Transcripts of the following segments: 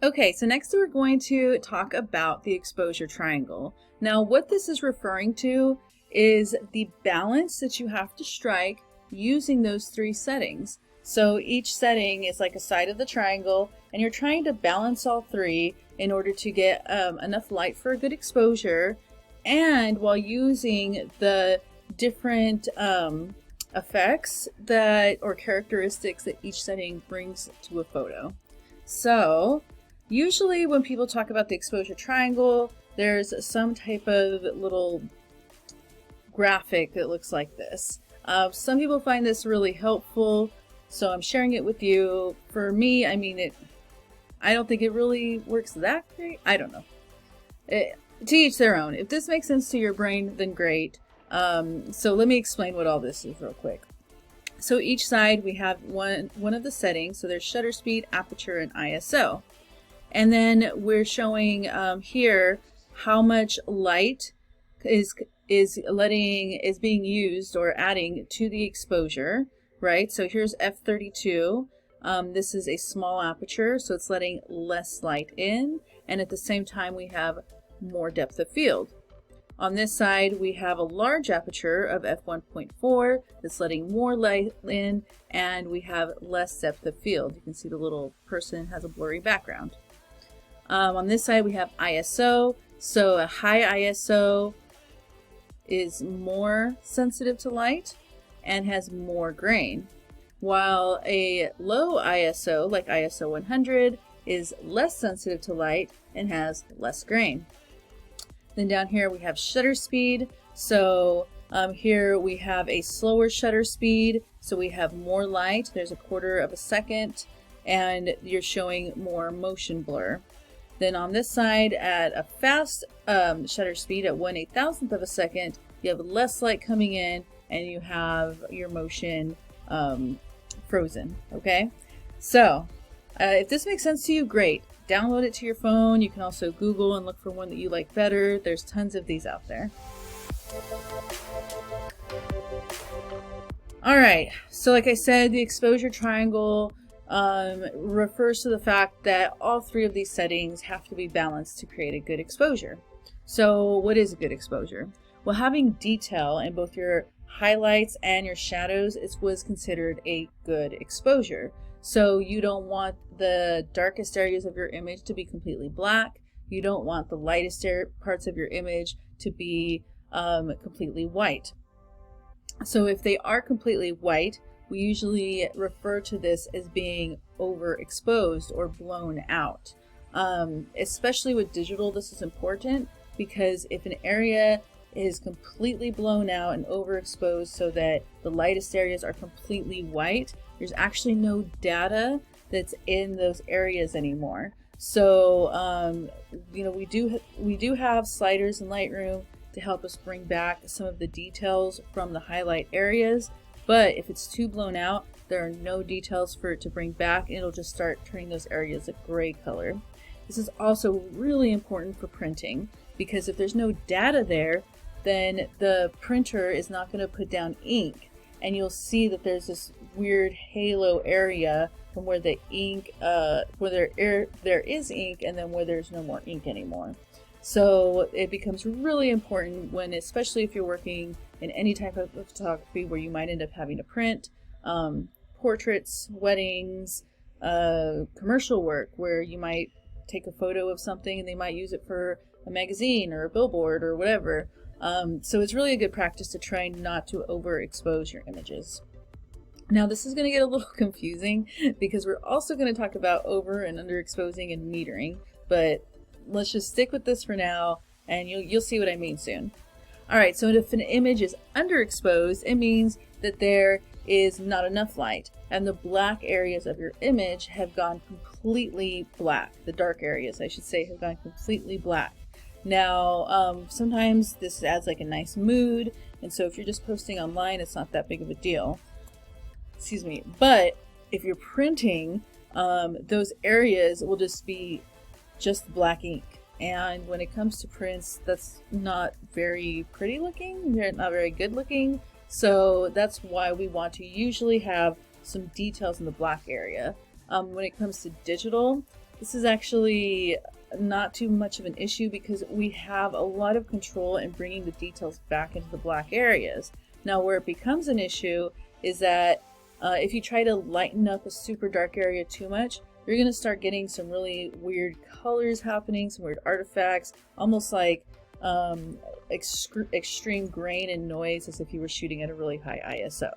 Okay, so next we're going to talk about the exposure triangle. Now, what this is referring to is the balance that you have to strike using those three settings. So each setting is like a side of the triangle, and you're trying to balance all three in order to get enough light for a good exposure, and while using the different effects that or characteristics that each setting brings to a photo. So usually when people talk about the exposure triangle, there's some type of little graphic that looks like this. Some people find this really helpful, so I'm sharing it with you. For me, I don't think it really works that great. I don't know. To each their own. If this makes sense to your brain, then great. So let me explain what all this is real quick. So each side we have one of the settings. So there's shutter speed, aperture, and ISO. And then we're showing here how much light is being used or adding to the exposure, right? So here's f32. This is a small aperture, so it's letting less light in, and at the same time we have more depth of field. On this side we have a large aperture of f1.4 that's letting more light in, and we have less depth of field. You can see the little person has a blurry background. On this side we have ISO, so a high ISO is more sensitive to light and has more grain, while a low ISO, like ISO 100, is less sensitive to light and has less grain. Then down here we have shutter speed, so here we have a slower shutter speed, so we have more light, there's a quarter of a second, and you're showing more motion blur. Then on this side, at a fast shutter speed at 1/8,000th of a second, you have less light coming in and you have your motion frozen, okay? So if this makes sense to you, great. Download it to your phone. You can also Google and look for one that you like better. There's tons of these out there. All right, so like I said, the exposure triangle refers to the fact that all three of these settings have to be balanced to create a good exposure. So what is a good exposure? Well, having detail in both your highlights and your shadows was considered a good exposure. So you don't want the darkest areas of your image to be completely black. You don't want the lightest parts of your image to be completely white. So if they are completely white, we usually refer to this as being overexposed or blown out. Especially with digital, this is important because if an area is completely blown out and overexposed so that the lightest areas are completely white, there's actually no data that's in those areas anymore. So we do have sliders in Lightroom to help us bring back some of the details from the highlight areas. But if it's too blown out, there are no details for it to bring back, and it'll just start turning those areas a gray color. This is also really important for printing because if there's no data there, then the printer is not going to put down ink, and you'll see that there's this weird halo area from where the ink, where there is ink, and then where there's no more ink anymore. So it becomes really important when, especially if you're working in any type of photography where you might end up having to print portraits, weddings, commercial work where you might take a photo of something and they might use it for a magazine or a billboard or whatever. So it's really a good practice to try not to overexpose your images. Now this is going to get a little confusing because we're also going to talk about over and underexposing and metering, but let's just stick with this for now and you'll see what I mean soon. Alright, so if an image is underexposed, it means that there is not enough light and the black areas of your image have gone completely black. The dark areas, I should say, have gone completely black. Now, sometimes this adds like a nice mood, and so if you're just posting online, it's not that big of a deal. Excuse me. But if you're printing, those areas will just be just black ink. And when it comes to prints, that's not very pretty looking. They're not very good looking. So that's why we want to usually have some details in the black area. When it comes to digital, this is actually not too much of an issue because we have a lot of control in bringing the details back into the black areas. Now where it becomes an issue is that if you try to lighten up a super dark area too much, you're going to start getting some really weird colors happening, some weird artifacts, almost like extreme grain and noise, as if you were shooting at a really high ISO.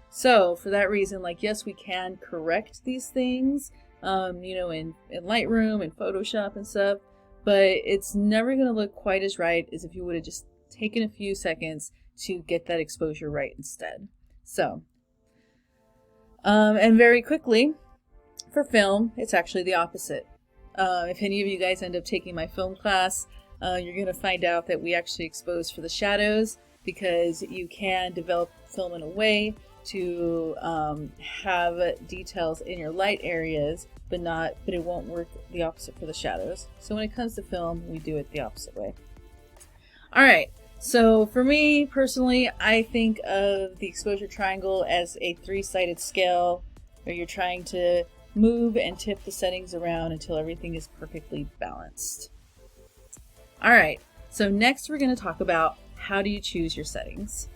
So for that reason, like, yes, we can correct these things, you know, in Lightroom and Photoshop and stuff, but it's never going to look quite as right as if you would have just taken a few seconds to get that exposure right instead. So, and very quickly, for film, it's actually the opposite. If any of you guys end up taking my film class, you're going to find out that we actually expose for the shadows, because you can develop film in a way to have details in your light areas, but it won't work the opposite for the shadows. So when it comes to film, we do it the opposite way. Alright, so for me personally, I think of the exposure triangle as a three-sided scale where you're trying to move and tip the settings around until everything is perfectly balanced. Alright, so next we're going to talk about how do you choose your settings.